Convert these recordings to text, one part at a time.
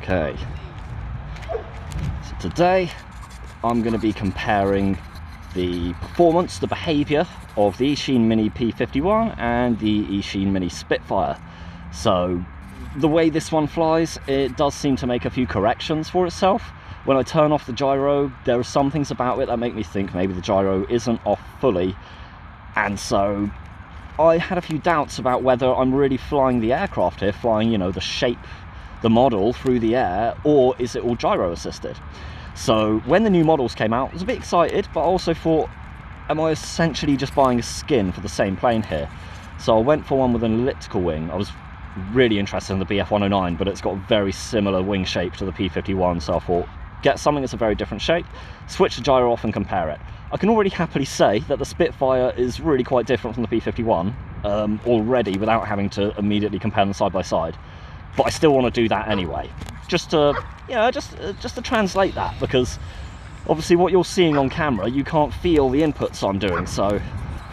Okay, so today I'm going to be comparing the performance, the behaviour of the Eachine Mini P-51 and the Eachine Mini Spitfire. So the way this one flies, it does seem to make a few corrections for itself. When I turn off the gyro, there are some things about it that make me think maybe the gyro isn't off fully, and so I had a few doubts about whether I'm really flying the aircraft here, flying, you know, the shape, the model through the air, or is it all gyro assisted? So when the new models came out, I was a bit excited, but I also thought, am I essentially just buying a skin for the same plane here? So I went for one with an elliptical wing. I was really interested in the BF-109, but it's got a very similar wing shape to the P-51, so I thought, get something that's a very different shape, switch the gyro off and compare it. I can already happily say that the Spitfire is really quite different from the P-51 already, without having to immediately compare them side by side. But I still want to do that anyway, just to, you know, just to translate that, because obviously what you're seeing on camera, you can't feel the inputs I'm doing. So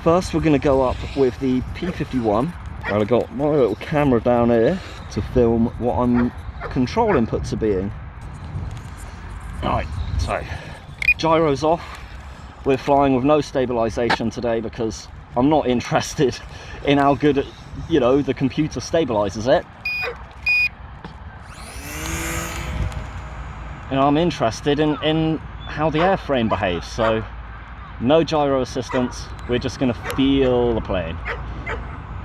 first we're going to go up with the P-51, and I've got my little camera down here to film what I'm control inputs are being. Right, so gyro's off. We're flying with no stabilization today because I'm not interested in how good, you know, the computer stabilizes it. And I'm interested in how the airframe behaves, so no gyro assistance, we're just going to feel the plane.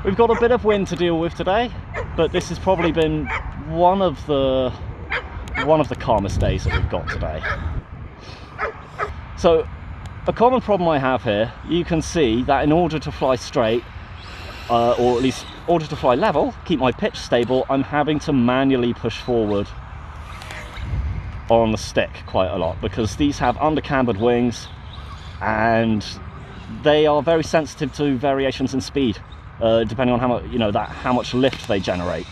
We've got a bit of wind to deal with today, but this has probably been one of the calmest days that we've got today. So a common problem I have here, you can see that in order to fly straight, or at least in order to fly level, keep my pitch stable, I'm having to manually push forward on the stick quite a lot, because these have undercambered wings and they are very sensitive to variations in speed, depending on how much, you know, how much lift they generate.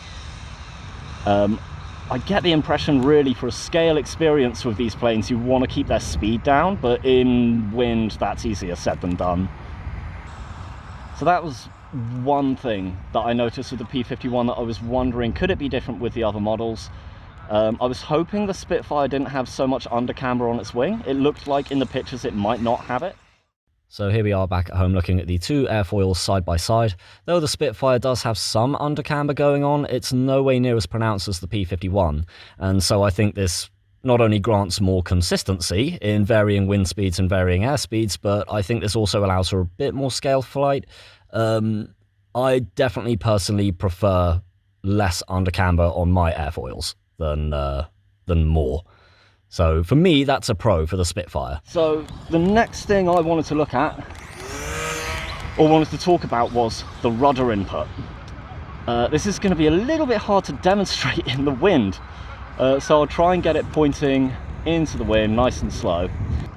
I get the impression really for a scale experience with these planes you want to keep their speed down, but in wind that's easier said than done. So that was one thing that I noticed with the P-51 that I was wondering, could it be different with the other models? I was hoping the Spitfire didn't have so much undercamber on its wing. It looked like in the pictures it might not have it. So here we are back at home looking at the two airfoils side by side. Though the Spitfire does have some undercamber going on, it's no way near as pronounced as the P-51. And so I think this not only grants more consistency in varying wind speeds and varying air speeds, but I think this also allows for a bit more scale flight. I definitely personally prefer less undercamber on my airfoils than more. So for me, that's a pro for the Spitfire. So the next thing I wanted to look at, or wanted to talk about, was the rudder input. This is going to be a little bit hard to demonstrate in the wind, so I'll try and get it pointing into the wind nice and slow.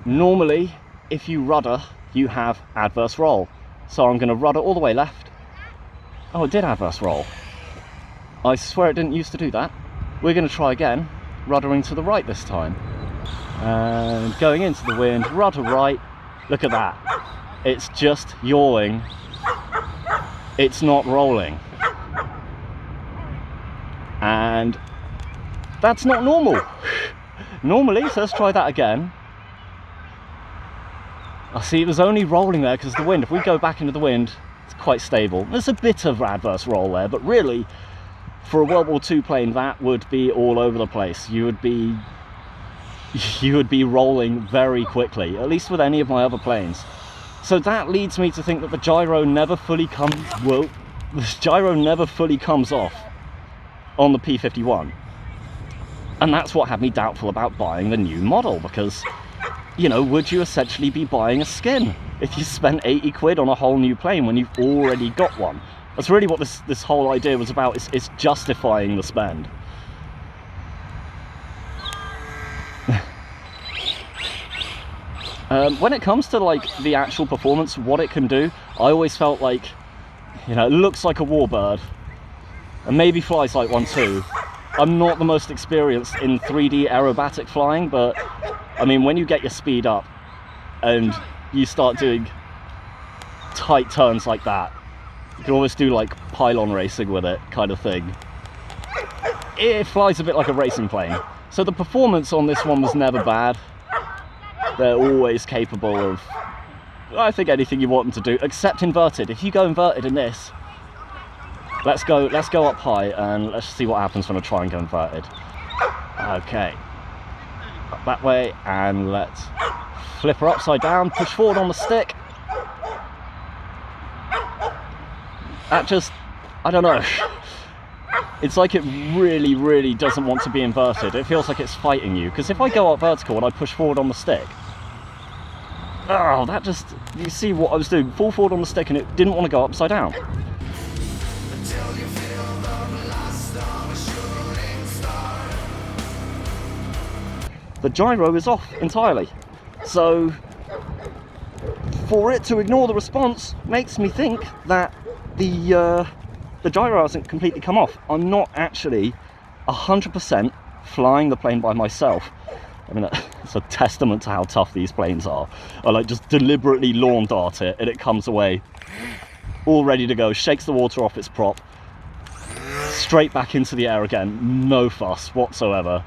Normally, if you rudder, you have adverse roll. So I'm going to rudder all the way left. Oh, it did adverse roll. I swear it didn't used to do that. We're going to try again, ruddering to the right this time. And going into the wind, rudder right. Look at that. It's just yawing. It's not rolling. And that's not normal. Normally, so let's try that again. I see it was only rolling there because of the wind. If we go back into the wind, it's quite stable. There's a bit of adverse roll there, but really, for a World War II plane, that would be all over the place. You would be rolling very quickly, at least with any of my other planes. So that leads me to think that the gyro never fully comes, well, the gyro never fully comes off on the P-51. And that's what had me doubtful about buying the new model, because, you know, would you essentially be buying a skin if you spent 80 quid on a whole new plane when you've already got one? That's really what this whole idea was about, is justifying the spend. When it comes to like the actual performance, what it can do, I always felt like, you know, it looks like a warbird and maybe flies like one too. I'm not the most experienced in 3D aerobatic flying, but I mean, when you get your speed up and you start doing tight turns like that, you can almost do like pylon racing with it, kind of thing. it flies a bit like a racing plane. So the performance on this one was never bad. They're always capable of, I think, anything you want them to do, except inverted. If you go inverted in this, let's go up high and let's see what happens when I try and go inverted. Okay, up that way, and let's flip her upside down, push forward on the stick. That just, I don't know. It's like it really, really doesn't want to be inverted. It feels like it's fighting you. Because if I go up vertical and I push forward on the stick, oh, that just, you see what I was doing, fall forward on the stick and it didn't want to go upside down. The gyro is off entirely. So for it to ignore the response makes me think that the gyro hasn't completely come off. I'm not actually 100% flying the plane by myself. I mean, it's a testament to how tough these planes are. I like just deliberately lawn dart it and it comes away all ready to go, shakes the water off its prop, straight back into the air again, no fuss whatsoever.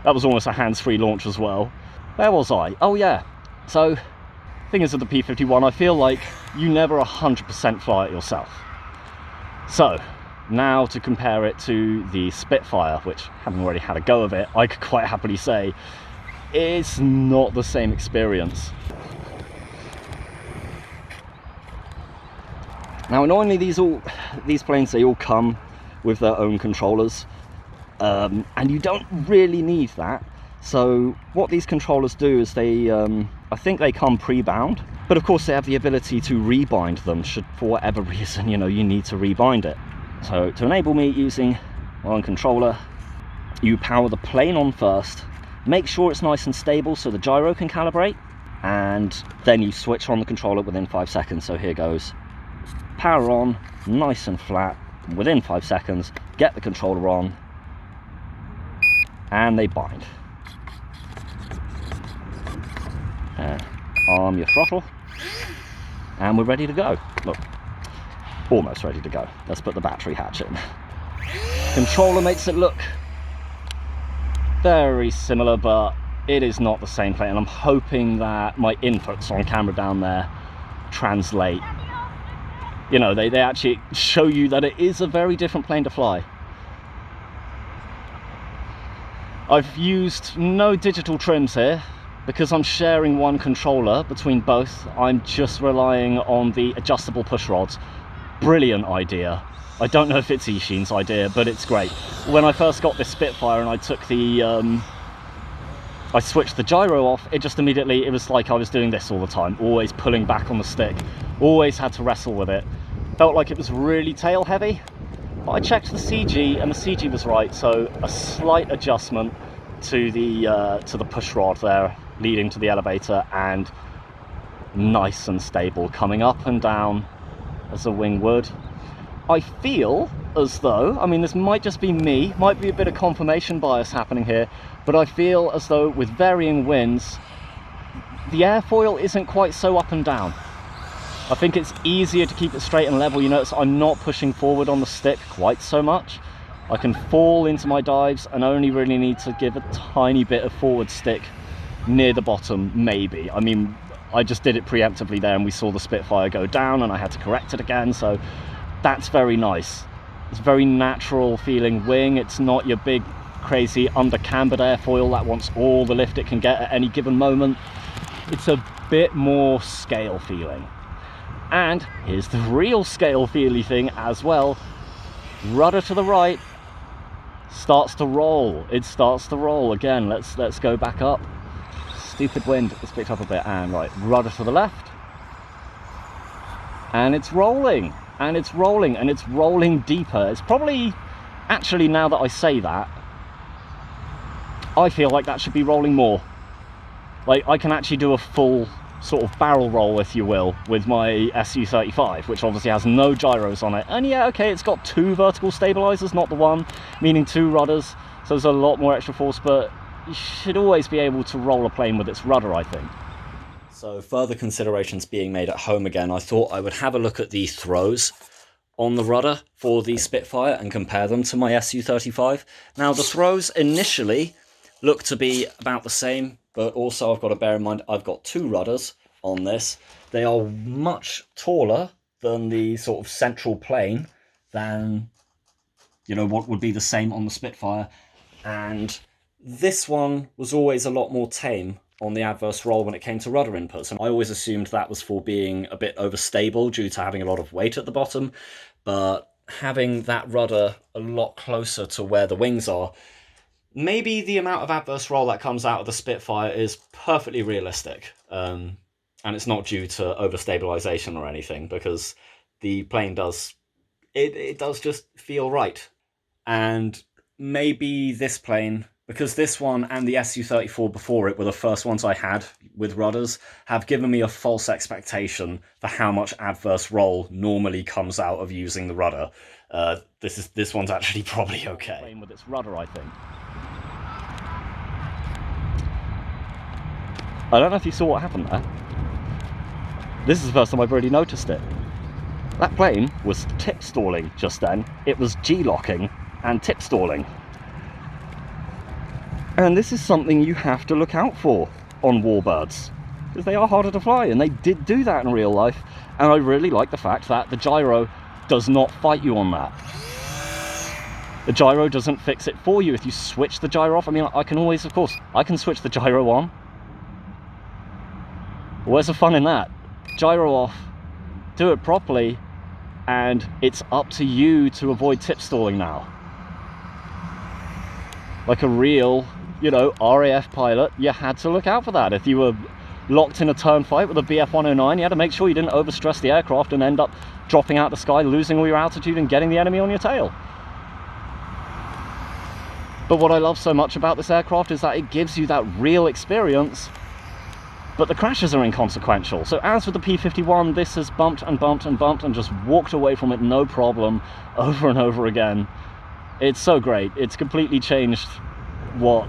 That was almost a hands-free launch as well. Where was I? Oh yeah, so thing is with the P-51, I feel like you never 100% fly it yourself. So now to compare it to the Spitfire, which, having already had a go of it, I could quite happily say it's not the same experience. Now annoyingly, these planes, they all come with their own controllers, and you don't really need that. So what these controllers do is they, I think they come pre-bound, but of course they have the ability to rebind them should, for whatever reason, you know, you need to rebind it. So to enable me using one controller, you power the plane on first, make sure it's nice and stable so the gyro can calibrate, and then you switch on the controller within 5 seconds. So here goes, power on, nice and flat, within 5 seconds, get the controller on, and they bind. Arm your throttle, and we're ready to go. Look, almost ready to go. Let's put the battery hatch in. Controller makes it look very similar, but it is not the same plane, and I'm hoping that my inputs on camera down there translate. You know, they actually show you that it is a very different plane to fly. I've used no digital trims here because I'm sharing one controller between both. I'm just relying on the adjustable push rods. Brilliant idea. I don't know if it's Eachine's idea, but it's great. When I first got this Spitfire and I took the I switched the gyro off, it just immediately, it was like I was doing this all the time, always pulling back on the stick, always had to wrestle with it. Felt like it was really tail heavy, but I checked the CG and the CG was right, so a slight adjustment to the push rod there leading to the elevator, and nice and stable coming up and down as a wing would. I feel as though, I mean, this might just be me, might be a bit of confirmation bias happening here, but I feel as though with varying winds, the airfoil isn't quite so up and down. I think it's easier to keep it straight and level. You notice I'm not pushing forward on the stick quite so much. I can fall into my dives and only really need to give a tiny bit of forward stick near the bottom, maybe. I mean, I just did it preemptively there and we saw the Spitfire go down and I had to correct it again, so that's very nice. It's a very natural feeling wing. It's not your big crazy under cambered airfoil that wants all the lift it can get at any given moment. It's a bit more scale feeling. And here's the real scale feely thing as well. Rudder to the right, starts to roll. It starts to roll again. Let's go back up. Stupid wind, it's picked up a bit, and right, rudder to the left, and it's rolling, and it's rolling, and it's rolling deeper. It's probably, actually, now that I say that, I feel like that should be rolling more. Like, I can actually do a full sort of barrel roll, if you will, with my SU-35, which obviously has no gyros on it. And yeah, okay, it's got 2 vertical stabilizers, not the one, meaning 2 rudders, so there's a lot more extra force, but you should always be able to roll a plane with its rudder, I think. So further considerations being made at home again, I thought I would have a look at the throws on the rudder for the Spitfire and compare them to my Su-35. Now, the throws initially look to be about the same, but also I've got to bear in mind I've got two rudders on this. They are much taller than the sort of central plane than, you know, what would be the same on the Spitfire. And this one was always a lot more tame on the adverse roll when it came to rudder inputs. And I always assumed that was for being a bit overstable due to having a lot of weight at the bottom. But having that rudder a lot closer to where the wings are, maybe the amount of adverse roll that comes out of the Spitfire is perfectly realistic. And it's not due to overstabilization or anything, because the plane does, it does just feel right. And maybe this plane, because this one and the Su-34 before it were the first ones I had with rudders, have given me a false expectation for how much adverse roll normally comes out of using the rudder. This one's actually probably okay. Plane with its rudder, I think. I don't know if you saw what happened there. This is the first time I've really noticed it. That plane was tip stalling just then. It was G-locking and tip stalling. And this is something you have to look out for on warbirds, because they are harder to fly, and they did do that in real life. And I really like the fact that the gyro does not fight you on that. The gyro doesn't fix it for you if you switch the gyro off. I mean, I can always, of course, I can switch the gyro on. Where's the fun in that? Gyro off, do it properly, and it's up to you to avoid tip stalling now. Like a real, you know, RAF pilot, you had to look out for that. If you were locked in a turn fight with a BF-109, you had to make sure you didn't overstress the aircraft and end up dropping out the sky, losing all your altitude and getting the enemy on your tail. But what I love so much about this aircraft is that it gives you that real experience, but the crashes are inconsequential. So as with the P-51, this has bumped and bumped and bumped and just walked away from it no problem over and over again. It's so great. It's completely changed what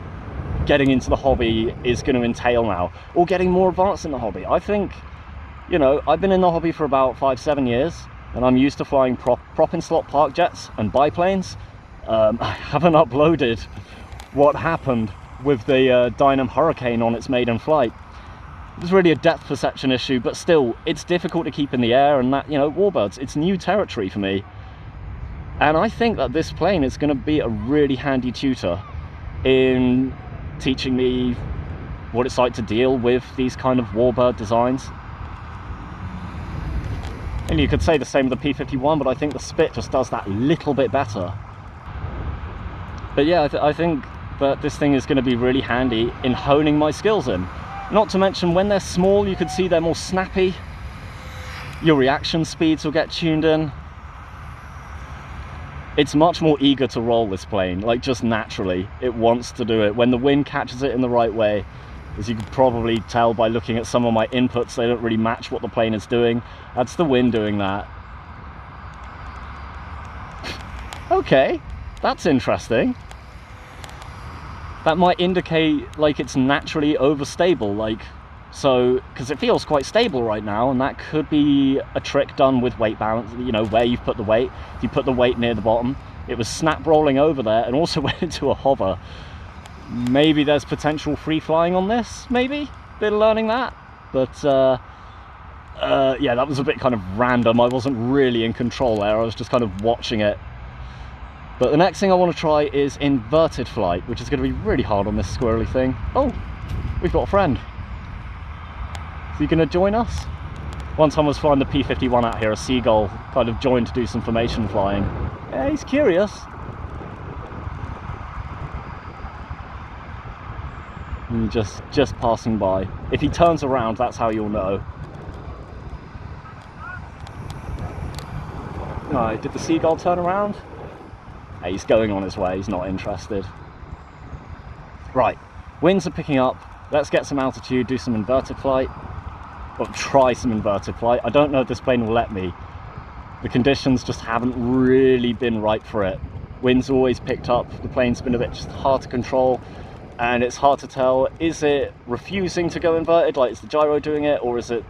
getting into the hobby is going to entail now, or getting more advanced in the hobby. I think, you know, I've been in the hobby for about 5-7 years, and I'm used to flying prop and slot park jets and biplanes. I haven't uploaded what happened with the Dynam Hurricane on its maiden flight. It was really a depth perception issue, but still, it's difficult to keep in the air, and that, you know, warbirds, it's new territory for me. And I think that this plane is going to be a really handy tutor in teaching me what it's like to deal with these kind of warbird designs. And you could say the same with the P-51, but I think the Spit just does that little bit better. But yeah, I think that this thing is going to be really handy in honing my skills in. Not to mention, when they're small, you could see they're more snappy. Your reaction speeds will get tuned in. It's much more eager to roll, this plane, like just naturally. It wants to do it. When the wind catches it in the right way, as you can probably tell by looking at some of my inputs, they don't really match what the plane is doing. That's the wind doing that. Okay, that's interesting. That might indicate like it's naturally overstable, like, so, because it feels quite stable right now, and that could be a trick done with weight balance, you know, where you've put the weight. If you put the weight near the bottom, it was snap rolling over there and also went into a hover. Maybe there's potential free flying on this, maybe? Bit of learning that. But, yeah, that was a bit kind of random. I wasn't really in control there, I was just kind of watching it. But the next thing I want to try is inverted flight, which is going to be really hard on this squirrely thing. Oh, we've got a friend. Is he going to join us? One time I was flying the P-51 out here, a seagull kind of joined to do some formation flying. Yeah, he's curious. And just passing by. If he turns around, that's how you'll know. Alright, did the seagull turn around? Hey, he's going on his way, he's not interested. Right, winds are picking up. Let's get some altitude, do some inverted flight. Or try some inverted flight. I don't know if this plane will let me. The conditions just haven't really been right for it. Wind's always picked up, the plane's been a bit just hard to control, and it's hard to tell, is it refusing to go inverted, like is the gyro doing it, or is it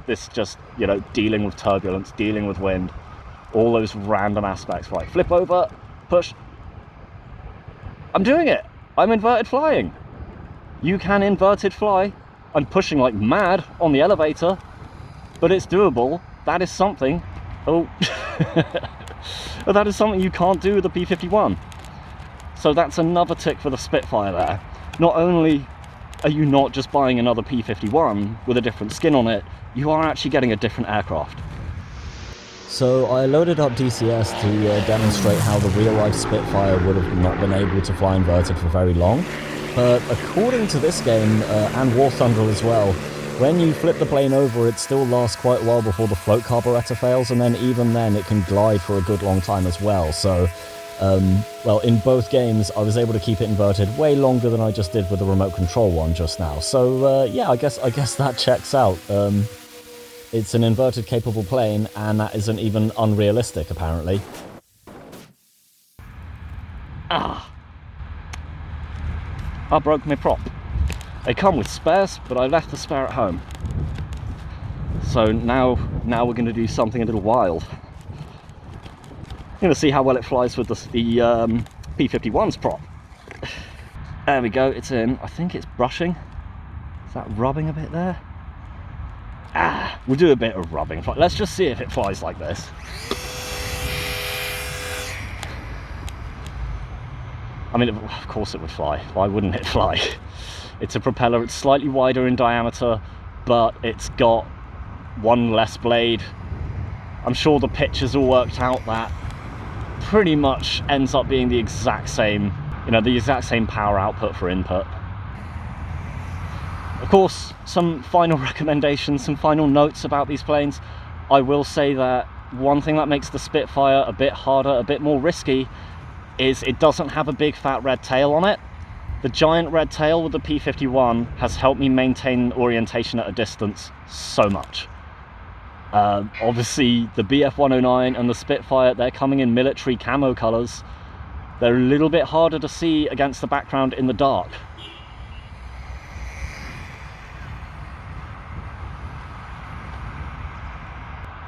this just, you know, dealing with turbulence, dealing with wind? all those random aspects. Right, flip over, push. I'm doing it. I'm inverted flying. You can inverted fly. I'm pushing like mad on the elevator, but it's doable. That is something. Oh, that is something you can't do with the P-51. So that's another tick for the Spitfire there. Not only are you not just buying another P-51 with a different skin on it, you are actually getting a different aircraft. So I loaded up DCS to demonstrate how the real-life Spitfire would have not been able to fly inverted for very long. But according to this game, and War Thunder as well, when you flip the plane over, it still lasts quite a while before the float carburetor fails, and then even then it can glide for a good long time as well. So, well, in both games, I was able to keep it inverted way longer than I just did with the remote control one just now. So, yeah, I guess that checks out. It's an inverted capable plane, and that isn't even unrealistic, apparently. Ah! I broke my prop. They come with spares, but I left the spare at home. So now we're going to do something a little wild. I'm going to see how well it flies with the P-51's prop. There we go, it's in. I think it's brushing. Is that rubbing a bit there? Ah, we'll do a bit of rubbing. Let's just see if it flies like this. I mean, of course it would fly. Why wouldn't it fly? It's a propeller, it's slightly wider in diameter, but it's got one less blade. I'm sure the pitch is all worked out. That pretty much ends up being the exact same, you know, the exact same power output for input. Of course, some final recommendations, some final notes about these planes. I will say that one thing that makes the Spitfire a bit harder, a bit more risky, is it doesn't have a big fat red tail on it. The giant red tail with the P-51 has helped me maintain orientation at a distance so much. Obviously, the BF-109 and the Spitfire, they're coming in military camo colours. They're a little bit harder to see against the background in the dark.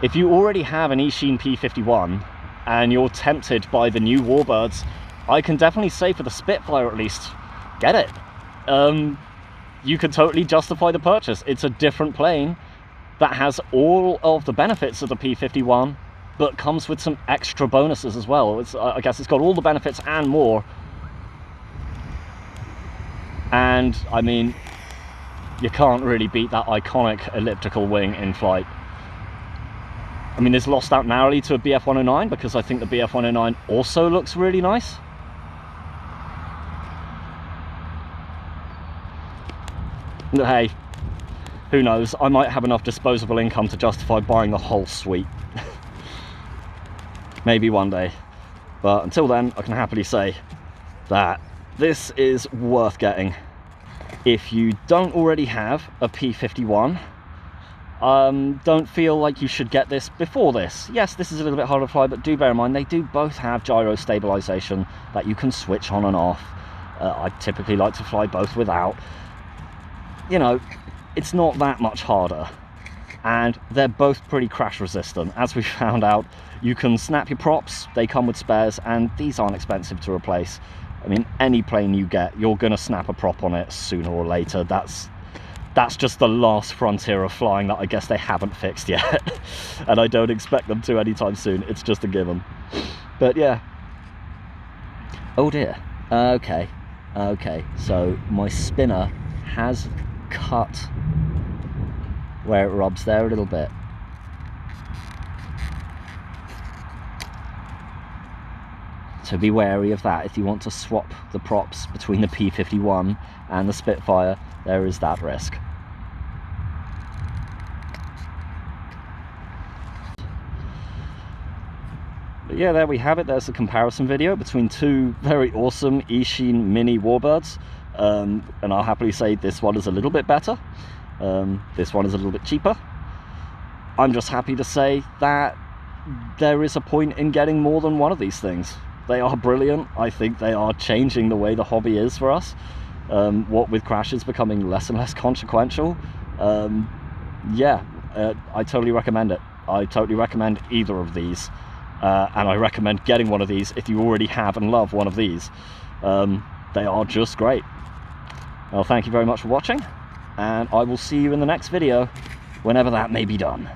If you already have an Eachine P-51 and you're tempted by the new Warbirds, I can definitely say for the Spitfire at least, get it. You could totally justify the purchase. It's a different plane that has all of the benefits of the P-51, but comes with some extra bonuses as well. I guess it's got all the benefits and more. And I mean, you can't really beat that iconic elliptical wing in flight. I mean, it's lost out narrowly to a BF-109 because I think the BF-109 also looks really nice. Hey, who knows? I might have enough disposable income to justify buying the whole suite. Maybe one day. But until then, I can happily say that this is worth getting. If you don't already have a P-51, don't feel like you should get this before this. Yes, this is a little bit harder to fly, but do bear in mind they do both have gyro stabilization that you can switch on and off. I typically like to fly both without. You know, it's not that much harder, and they're both pretty crash resistant. As we found out, you can snap your props, they come with spares, and these aren't expensive to replace. I mean, any plane you get, you're gonna snap a prop on it sooner or later. That's just the last frontier of flying that I guess they haven't fixed yet. And I don't expect them to anytime soon. It's just a given. But yeah. Oh dear. Okay. So my spinner has cut where it rubs there a little bit. So be wary of that. If you want to swap the props between the P-51 and the Spitfire, there is that risk. But yeah, there we have it. There's a comparison video between two very awesome Eachine Mini Warbirds. And I'll happily say this one is a little bit better. This one is a little bit cheaper. I'm just happy to say that there is a point in getting more than one of these things. They are brilliant. I think they are changing the way the hobby is for us. What with crashes becoming less and less consequential. Yeah, I totally recommend it. I totally recommend either of these. and I recommend getting one of these if you already have and love one of these. They are just great. Well, thank you very much for watching, and I will see you in the next video, whenever that may be done.